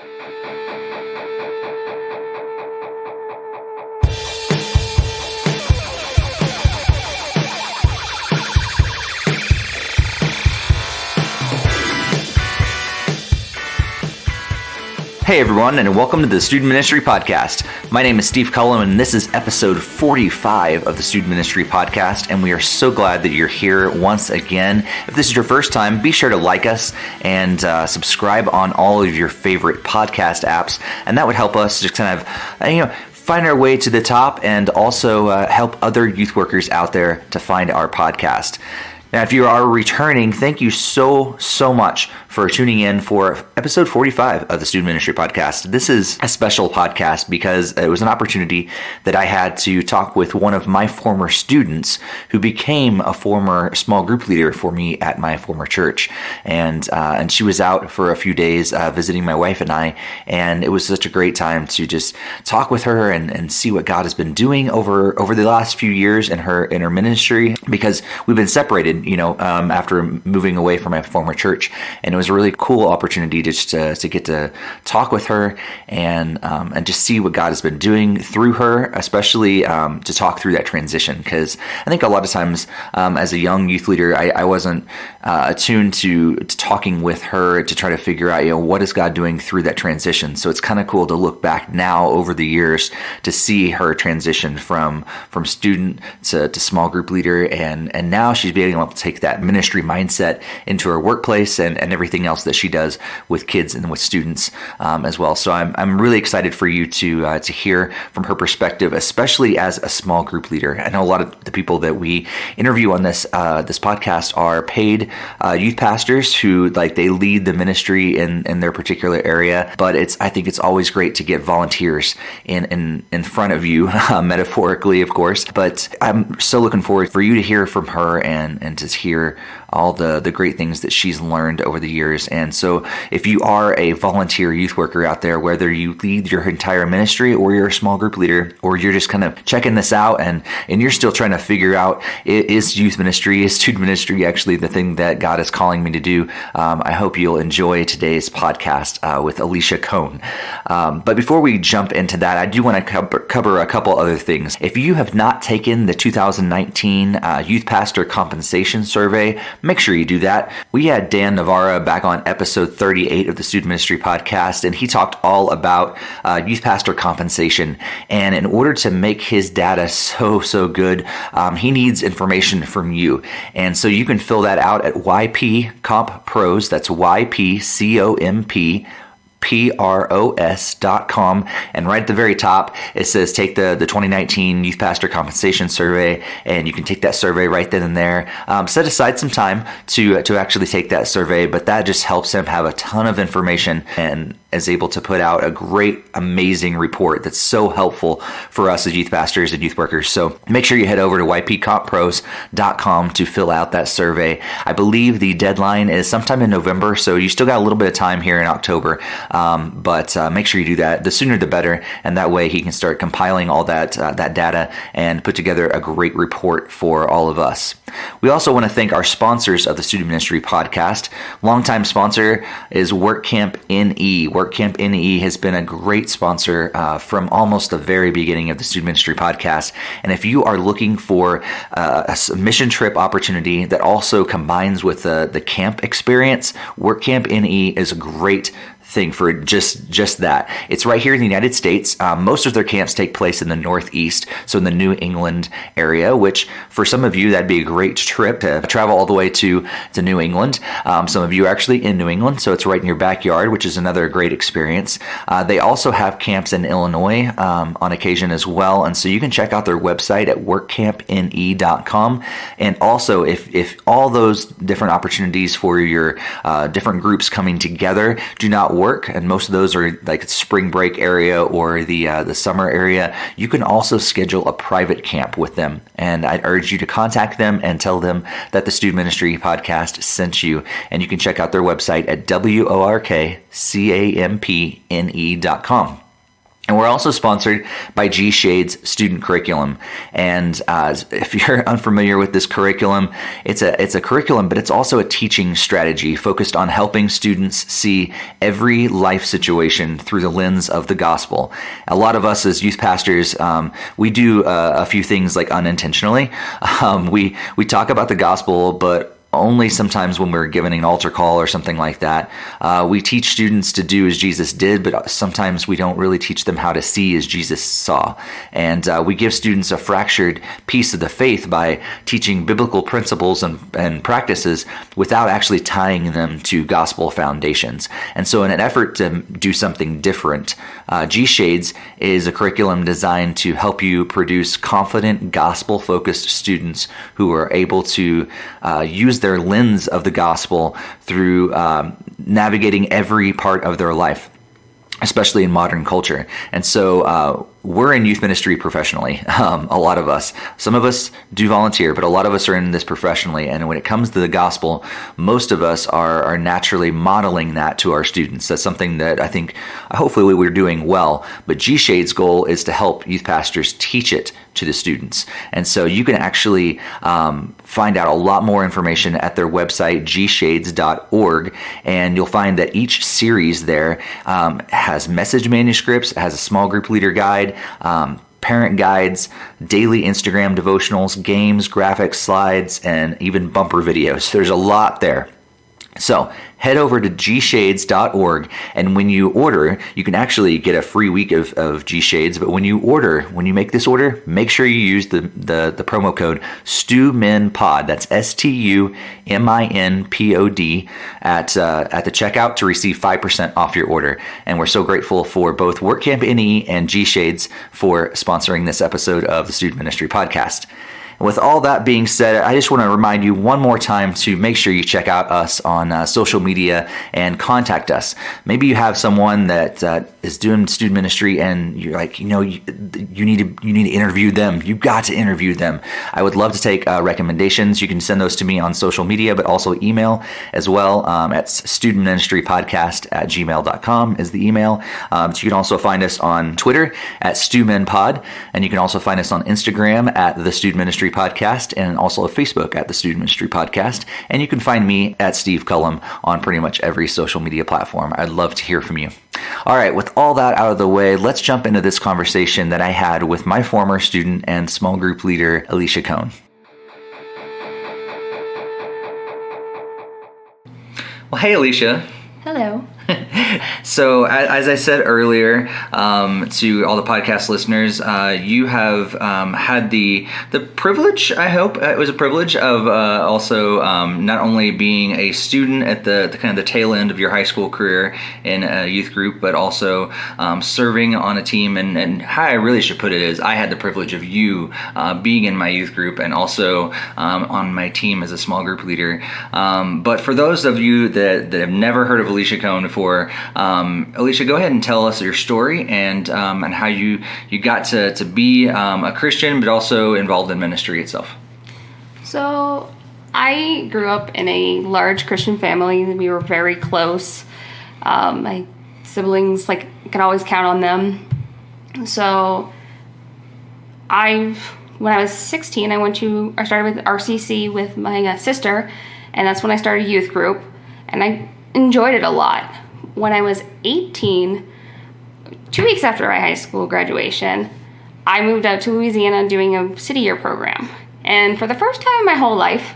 Hey everyone, and welcome to the Student Ministry Podcast. My name is Steve Cullum, and this is episode 45 of the Student Ministry Podcast, and we are so glad that you're here once again. If this is your first time, be sure to like us and subscribe on all of your favorite podcast apps, and that would help us just kind of, find our way to the top and also help other youth workers out there to find our podcast. Now, if you are returning, thank you so much for tuning in for episode 45 of the Student Ministry Podcast. This is a special podcast because it was an opportunity that I had to talk with one of my former students who became a former small group leader for me at my former church. And she was out for a few days visiting my wife and I, and it was such a great time to just talk with her and see what God has been doing over the last few years in her ministry, because we've been separated after moving away from my former church. And it was a really cool opportunity just to get to talk with her and just see what God has been doing through her, especially to talk through that transition. Because I think a lot of times as a young youth leader, I wasn't attuned to talking with her to try to figure out, what is God doing through that transition. So it's kind of cool to look back now over the years to see her transition from student to small group leader, and now she's being able to take that ministry mindset into her workplace and everything else that she does with kids and with students as well. So I'm really excited for you to hear from her perspective, especially as a small group leader. I know a lot of the people that we interview on this podcast are paid youth pastors who they lead the ministry in their particular area, but I think it's always great to get volunteers in front of you, metaphorically, of course. But I'm so looking forward for you to hear from her and to hear all the great things that she's learned over the years. And so if you are a volunteer youth worker out there, whether you lead your entire ministry or you're a small group leader, or you're just kind of checking this out and you're still trying to figure out, is youth ministry, is student ministry actually the thing that God is calling me to do? I hope you'll enjoy today's podcast with Alycia Cohn. But before we jump into that, I do want to cover a couple other things. If you have not taken the 2019 Youth Pastor Compensation Survey, make sure you do that. We had Dan Navarra back on episode 38 of the Student Ministry Podcast, and he talked all about youth pastor compensation. And in order to make his data so good, he needs information from you. And so you can fill that out at YPCompPros. That's YPCompPros.com, and right at the very top it says take the 2019 Youth Pastor Compensation Survey, and you can take that survey right then and there. Set aside some time to actually take that survey, but that just helps him have a ton of information and is able to put out a great, amazing report that's so helpful for us as youth pastors and youth workers. So make sure you head over to YPCompPros.com to fill out that survey. I believe the deadline is sometime in November, so you still got a little bit of time here in October. But make sure you do that. The sooner the better, and that way he can start compiling all that data and put together a great report for all of us. We also want to thank our sponsors of the Student Ministry Podcast. Longtime sponsor is WorkCamp NE. WorkCamp NE has been a great sponsor from almost the very beginning of the Student Ministry Podcast. And if you are looking for a mission trip opportunity that also combines with the camp experience, WorkCamp NE is a great thing for just that. It's right here in the United States. Most of their camps take place in the Northeast, so in the New England area, which for some of you, that'd be a great trip to travel all the way to New England. Some of you are actually in New England, so it's right in your backyard, which is another great experience. They also have camps in Illinois on occasion as well, and so you can check out their website at workcampne.com. And also, if all those different opportunities for your different groups coming together do not work, and most of those are like spring break area or the summer area, you can also schedule a private camp with them. And I'd urge you to contact them and tell them that the Student Ministry Podcast sent you. And you can check out their website at workcampne.com. And we're also sponsored by G Shade's student curriculum. And if you're unfamiliar with this curriculum, it's a curriculum, but it's also a teaching strategy focused on helping students see every life situation through the lens of the gospel. A lot of us as youth pastors, we do a few things like unintentionally. We talk about the gospel, but only sometimes when we're given an altar call or something like that. We teach students to do as Jesus did, but sometimes we don't really teach them how to see as Jesus saw. And we give students a fractured piece of the faith by teaching biblical principles and practices without actually tying them to gospel foundations. And so in an effort to do something different, G Shades is a curriculum designed to help you produce confident, gospel-focused students who are able to use their lens of the gospel through navigating every part of their life, especially in modern culture. And so we're in youth ministry professionally, a lot of us. Some of us do volunteer, but a lot of us are in this professionally. And when it comes to the gospel, most of us are naturally modeling that to our students. That's something that I think hopefully we're doing well. But G Shade's goal is to help youth pastors teach it to the students. And so you can actually find out a lot more information at their website, gshades.org. And you'll find that each series there has message manuscripts, has a small group leader guide, parent guides, daily Instagram devotionals, games, graphics, slides, and even bumper videos. There's a lot there. So head over to gshades.org, and when you order, you can actually get a free week of G Shades. But when you make this order, make sure you use the promo code STUMINPOD. That's STUMINPOD at the checkout to receive 5% off your order. And we're so grateful for both WorkCamp NE and G Shades for sponsoring this episode of the Student Ministry Podcast. With all that being said, I just want to remind you one more time to make sure you check out us on social media and contact us. Maybe you have someone that is doing student ministry and you're like, you need to interview them. You've got to interview them. I would love to take recommendations. You can send those to me on social media, but also email as well at studentministrypodcast@gmail.com is the email. So you can also find us on Twitter at StuMinPod, and you can also find us on Instagram at the Student Ministry Podcast, and also Facebook at the Student Ministry Podcast. And you can find me at Steve Cullum on pretty much every social media platform. I'd love to hear from you. All right, with all that out of the way, let's jump into this conversation that I had with my former student and small group leader, Alycia Cohn. Well, hey, Alycia. Hello. So, as I said earlier to all the podcast listeners, you have had the privilege, I hope it was a privilege, of also not only being a student at the kind of the tail end of your high school career in a youth group, but also serving on a team. And how I really should put it is, I had the privilege of you being in my youth group and also on my team as a small group leader. But for those of you that have never heard of Alycia Cohn before, Alycia, go ahead and tell us your story and how you got to be a Christian, but also involved in ministry itself. So I grew up in a large Christian family. We were very close. My siblings, I could always count on them. So when I was 16, I started with RCC with my sister, and that's when I started youth group, and I enjoyed it a lot. When I was 18, 2 weeks after my high school graduation, I moved out to Louisiana doing a city year program. And for the first time in my whole life,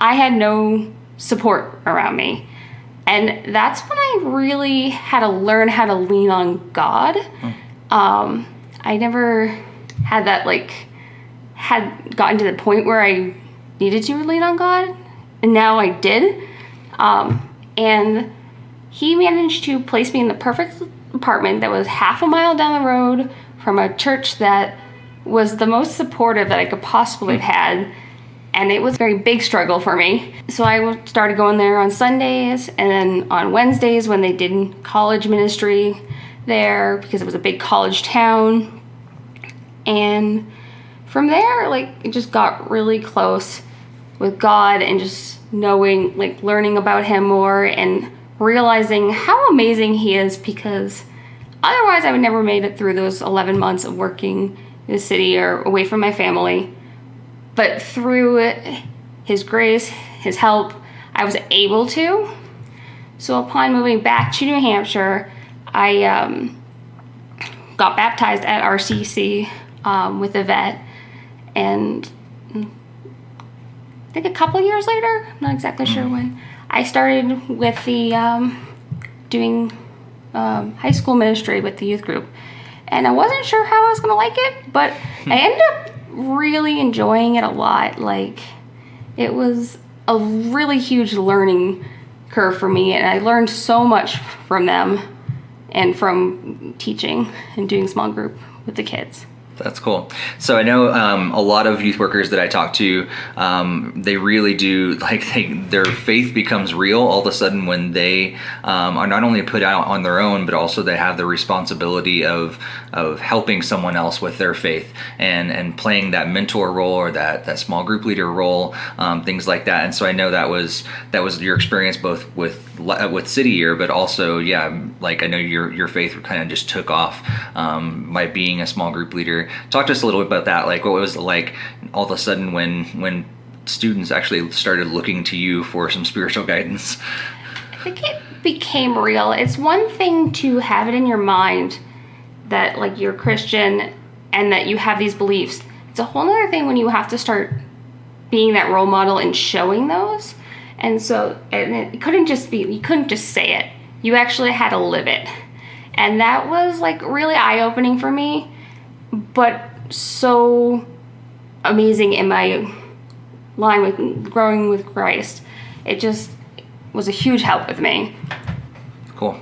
I had no support around me. And that's when I really had to learn how to lean on God. I never had that, had gotten to the point where I needed to lean on God. And now I did. And he managed to place me in the perfect apartment that was half a mile down the road from a church that was the most supportive that I could possibly have had. And it was a very big struggle for me. So I started going there on Sundays, and then on Wednesdays when they did college ministry there, because it was a big college town. And from there, it just got really close with God and just knowing, learning about him more and realizing how amazing he is, because otherwise I would never made it through those 11 months of working in the city or away from my family. But through his grace, his help, I was able to. So upon moving back to New Hampshire, I got baptized at RCC with a vet, and I think a couple years later, I'm not exactly sure when, I started with the doing high school ministry with the youth group. And I wasn't sure how I was going to like it, but I ended up really enjoying it a lot. Like, it was a really huge learning curve for me, and I learned so much from them and from teaching and doing small group with the kids. That's cool. So I know a lot of youth workers that I talk to, they really do, their faith becomes real all of a sudden when they are not only put out on their own, but also they have the responsibility of helping someone else with their faith and playing that mentor role or that small group leader role, things like that. And so I know that was your experience both with City Year, but also, I know your faith kind of just took off by being a small group leader. Talk to us a little bit about that. Like, what was it like all of a sudden when students actually started looking to you for some spiritual guidance? I think it became real. It's one thing to have it in your mind that, like, you're Christian and that you have these beliefs. It's a whole other thing when you have to start being that role model and showing those. And so, and it couldn't just be, you couldn't just say it. You actually had to live it. And that was, like, really eye-opening for me, but so amazing in my line with growing with Christ. It just was a huge help with me. Cool.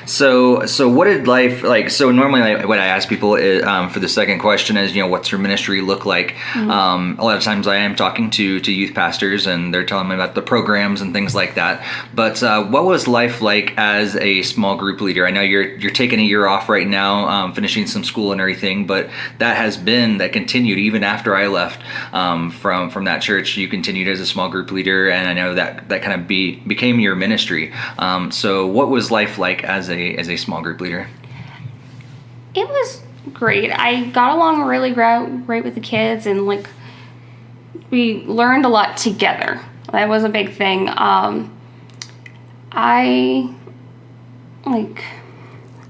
So what did life like? So normally, what I ask people is, for the second question is, what's your ministry look like? Mm-hmm. A lot of times, I am talking to youth pastors, and they're telling me about the programs and things like that. But what was life like as a small group leader? I know you're taking a year off right now, finishing some school and everything, but that continued even after I left from that church. You continued as a small group leader, and I know that kind of became your ministry. So what was life like as a small group leader? It was great. I got along really great with the kids, and we learned a lot together. That was a big thing. I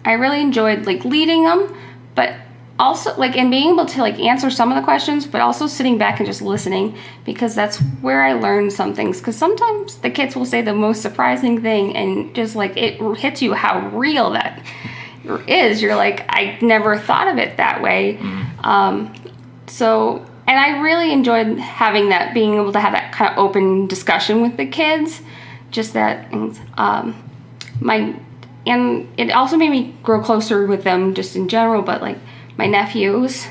really enjoyed leading them, but also and being able to answer some of the questions, but also sitting back and just listening, because that's where I learned some things. Because sometimes the kids will say the most surprising thing, and just it hits you how real that is. You're like, I never thought of it that way. Mm-hmm. And I really enjoyed having that, being able to have that kind of open discussion with the kids. Just that, and it also made me grow closer with them just in general. But my nephews,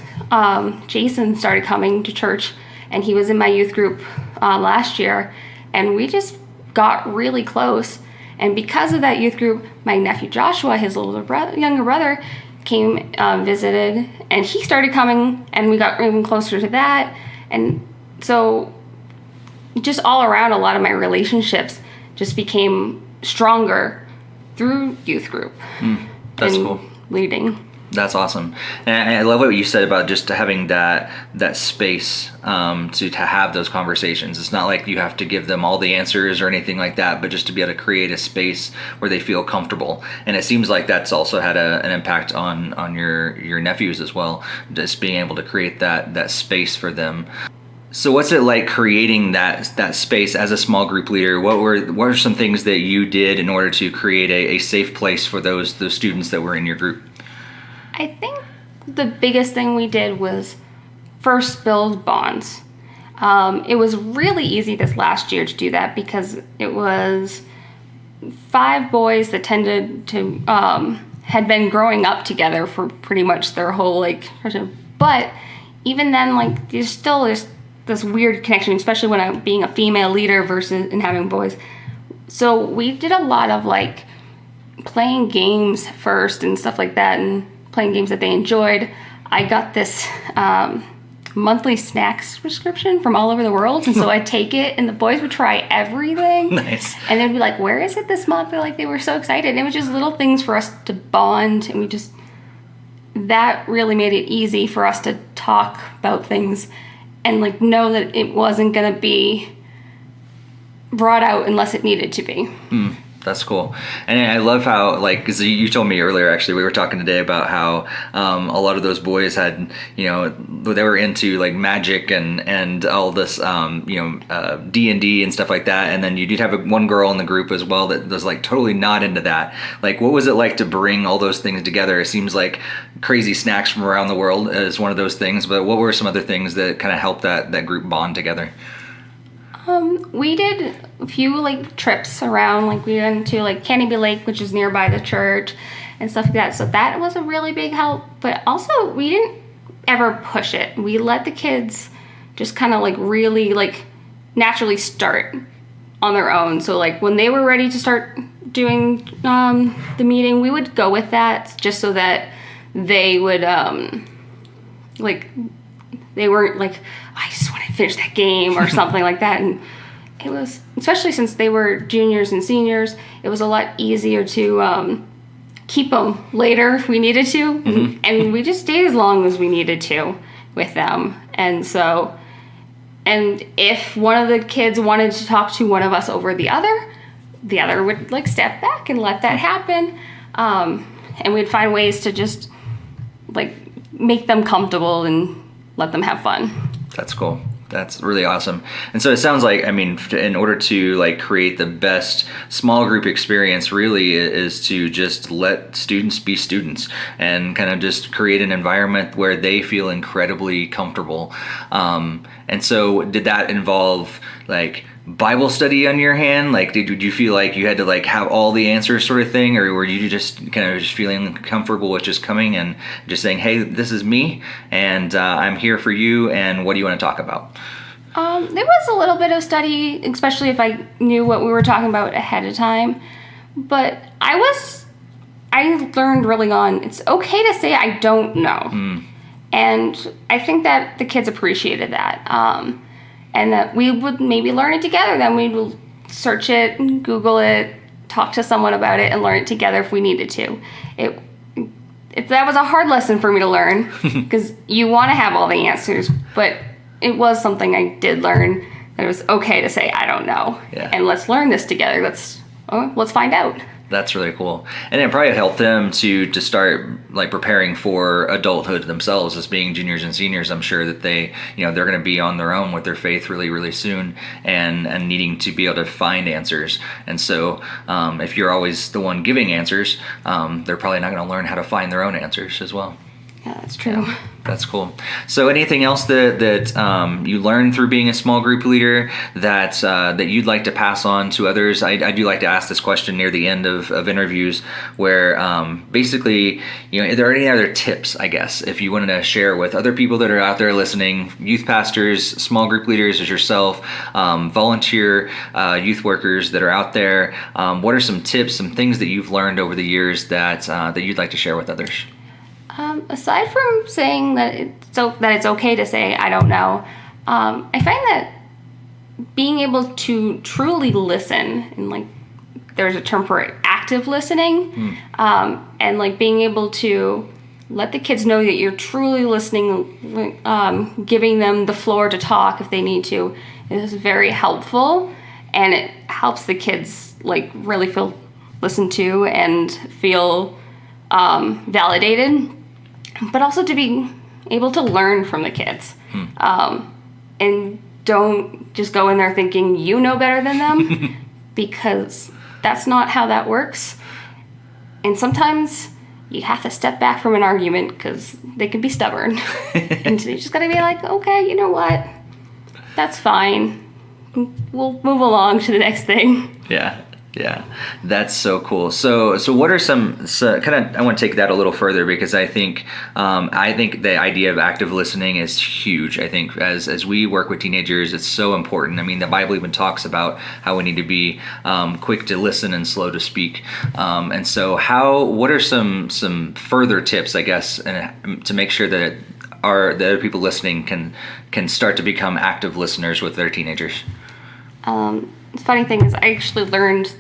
Jason started coming to church, and he was in my youth group last year, and we just got really close. And because of that youth group, my nephew Joshua, his younger brother, came, visited, and he started coming, and we got even closer to that. And so just all around, a lot of my relationships just became stronger through youth group. That's cool. Leading. That's awesome. And I love what you said about just having that space to have those conversations. It's not like you have to give them all the answers or anything like that, but just to be able to create a space where they feel comfortable. And it seems like that's also had an impact on your nephews as well, just being able to create that space for them. So what's it like creating that space as a small group leader? What were some things that you did in order to create a safe place for those students that were in your group? I think the biggest thing we did was first build bonds. It was really easy this last year to do that, because it was 5 boys that tended to had been growing up together for pretty much their whole but even then there's still this weird connection, especially when I'm being a female leader versus and having boys. So we did a lot of playing games first and stuff like that, and playing games that they enjoyed. I got this monthly snacks prescription from all over the world. And so I'd take it, and the boys would try everything. Nice. And they'd be like, where is it this month? Like, they were so excited. And it was just little things for us to bond. And that really made it easy for us to talk about things and, like, know that it wasn't going to be brought out unless it needed to be. That's cool. And I love how, like, because you told me earlier, actually, we were talking today about how a lot of those boys had, they were into, like, magic and all this, D&D and stuff like that. And then you did have one girl in the group as well that was, like, totally not into that. Like, what was it like to bring all those things together? It seems like crazy snacks from around the world is one of those things. But what were some other things that kind of helped that group bond together? We did a few, like, trips around. Like, we went to, like, Canopy Lake, which is nearby the church, and stuff like that. So that was a really big help. But also, we didn't ever push it. We let the kids just kind of, like, really, like, naturally start on their own. So, like, when they were ready to start doing the meeting, we would go with that just so that they would, like, they weren't like, I just want to finish that game or something like that. And it was, especially since they were juniors and seniors, it was a lot easier to keep them later if we needed to. Mm-hmm. And we just stayed as long as we needed to with them. And so, and if one of the kids wanted to talk to one of us over the other would, like, step back and let that happen. And we'd find ways to just, like, make them comfortable and let them have fun. That's cool. That's really awesome. And so it sounds like, I mean, in order to, like, create the best small group experience really is to just let students be students and kind of just create an environment where they feel incredibly comfortable. And so did that involve, like, Bible study on your hand? Like, did you feel like you had to, like, have all the answers sort of thing, or were you just kind of just feeling comfortable with just coming and just saying, hey, this is me and I'm here for you, and what do you want to talk about? There was a little bit of study, especially if I knew what we were talking about ahead of time, but I learned early on, it's okay to say I don't know. And I think that the kids appreciated that. And that we would maybe learn it together. Then we would search it, Google it, talk to someone about it, and learn it together if we needed to. That was a hard lesson for me to learn because you want to have all the answers, but it was something I did learn that it was okay to say I don't know, and let's learn this together. Let's find out. That's really cool. And it probably helped them to start, like, preparing for adulthood themselves as being juniors and seniors. I'm sure that they're going to be on their own with their faith really, really soon and needing to be able to find answers. And so if you're always the one giving answers, they're probably not going to learn how to find their own answers as well. Yeah, that's true. Yeah, that's cool. So anything else that you learned through being a small group leader that you'd like to pass on to others? I do like to ask this question near the end of interviews where basically, are there any other tips, I guess, if you wanted to share with other people that are out there listening, youth pastors, small group leaders as yourself, volunteer youth workers that are out there? What are some tips, some things that you've learned over the years that you'd like to share with others? Aside from saying that it's okay to say I don't know, I find that being able to truly listen, and, like, there's a term for it, active listening, and, like, being able to let the kids know that you're truly listening, giving them the floor to talk if they need to, is very helpful, and it helps the kids, like, really feel listened to and feel validated. But also to be able to learn from the kids. And don't just go in there thinking you know better than them, because that's not how that works. And sometimes you have to step back from an argument because they can be stubborn. And you just got to be like, okay, you know what? That's fine. We'll move along to the next thing. Yeah, that's so cool. So what are some kind of? I want to take that a little further because I think the idea of active listening is huge. I think as we work with teenagers, it's so important. I mean, the Bible even talks about how we need to be quick to listen and slow to speak. And so, what are some further tips, I guess, to make sure that the other people listening can start to become active listeners with their teenagers? The funny thing is, I actually learned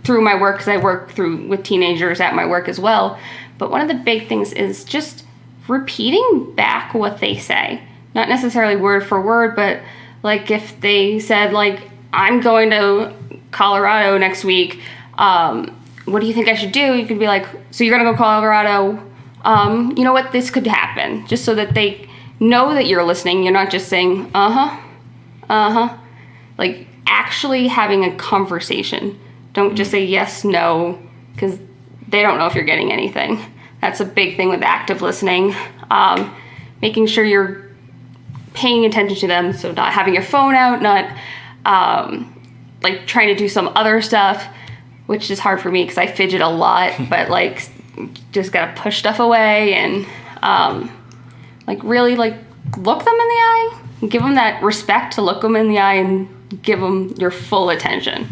through my work, because I work with teenagers at my work as well. But one of the big things is just repeating back what they say. Not necessarily word for word, but like if they said, like, I'm going to Colorado next week, what do you think I should do? You could be like, so you're going to go to Colorado, you know what, this could happen. Just so that they know that you're listening. You're not just saying, like actually having a conversation. Don't just say yes, no, because they don't know if you're getting anything. That's a big thing with active listening. Making sure you're paying attention to them, so not having your phone out, not like trying to do some other stuff, which is hard for me because I fidget a lot, but like just gotta push stuff away and like really like look them in the eye, give them that respect to look them in the eye and give them your full attention.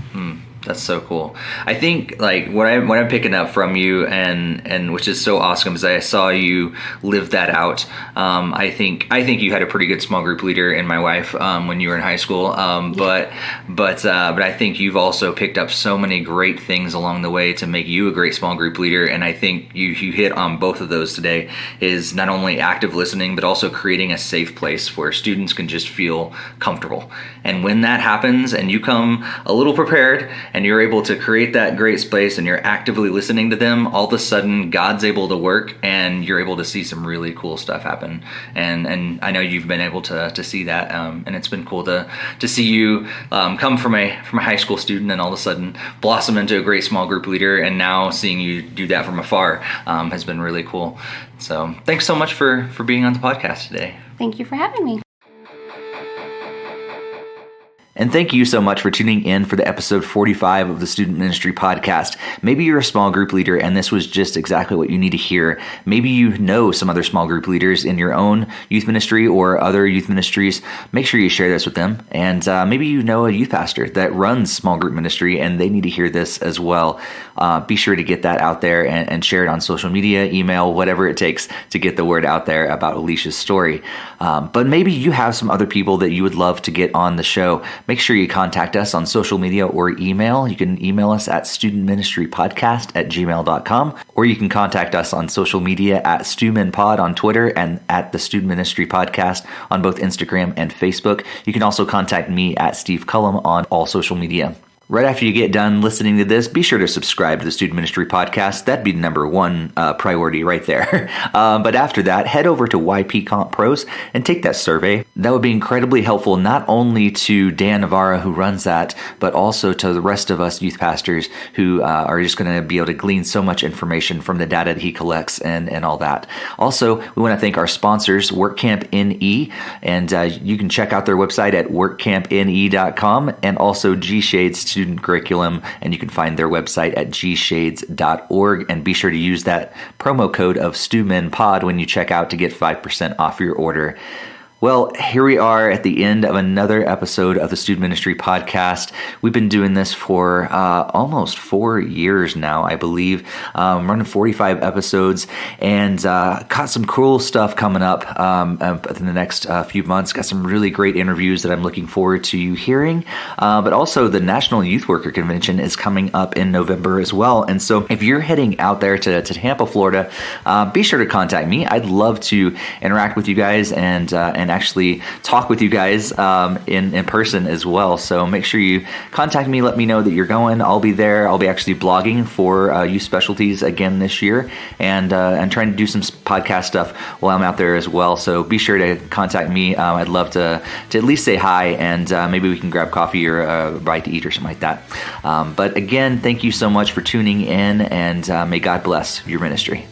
That's so cool. I think like what I'm picking up from you and which is so awesome is I saw you live that out. I think you had a pretty good small group leader in my wife when you were in high school. But I think you've also picked up so many great things along the way to make you a great small group leader. And I think you hit on both of those today, is not only active listening, but also creating a safe place where students can just feel comfortable. And when that happens and you come a little prepared and you're able to create that great space and you're actively listening to them, all of a sudden God's able to work and you're able to see some really cool stuff happen. And I know you've been able to see that, and it's been cool to see you come from a high school student and all of a sudden blossom into a great small group leader, and now seeing you do that from afar has been really cool. So thanks so much for being on the podcast today. Thank you for having me. And thank you so much for tuning in for the episode 45 of the Student Ministry Podcast. Maybe you're a small group leader and this was just exactly what you need to hear. Maybe you know some other small group leaders in your own youth ministry or other youth ministries. Make sure you share this with them. And maybe you know a youth pastor that runs small group ministry and they need to hear this as well. Be sure to get that out there and share it on social media, email, whatever it takes to get the word out there about Alycia's story. But maybe you have some other people that you would love to get on the show. Make sure you contact us on social media or email. You can email us at studentministrypodcast@gmail.com, or you can contact us on social media at StuMinPod on Twitter and at the Student Ministry Podcast on both Instagram and Facebook. You can also contact me at Steve Cullum on all social media. Right after you get done listening to this, be sure to subscribe to the Student Ministry Podcast. That'd be number one priority right there. But after that, head over to YP Comp Pros and take that survey. That would be incredibly helpful, not only to Dan Navarra, who runs that, but also to the rest of us youth pastors who are just going to be able to glean so much information from the data that he collects and all that. Also, we want to thank our sponsors, WorkCamp NE, and you can check out their website at workcampne.com, and also G-Shades Student Curriculum, and you can find their website at gshades.org, and be sure to use that promo code of StuMinPod when you check out to get 5% off your order. Well, here we are at the end of another episode of the Student Ministry Podcast. We've been doing this for almost 4 years now, I believe, running 45 episodes, and got some cool stuff coming up in the next few months. Got some really great interviews that I'm looking forward to you hearing, but also the National Youth Worker Convention is coming up in November as well. And so if you're heading out there to Tampa, Florida, be sure to contact me. I'd love to interact with you guys and actually talk with you guys in person as well. So make sure you contact me, let me know that you're going. I'll be there. I'll be actually blogging for Youth Specialties again this year, and trying to do some podcast stuff while I'm out there as well. So be sure to contact me. I'd love to at least say hi, and maybe we can grab coffee or a bite to eat or something like that. But again, thank you so much for tuning in, and may God bless your ministry.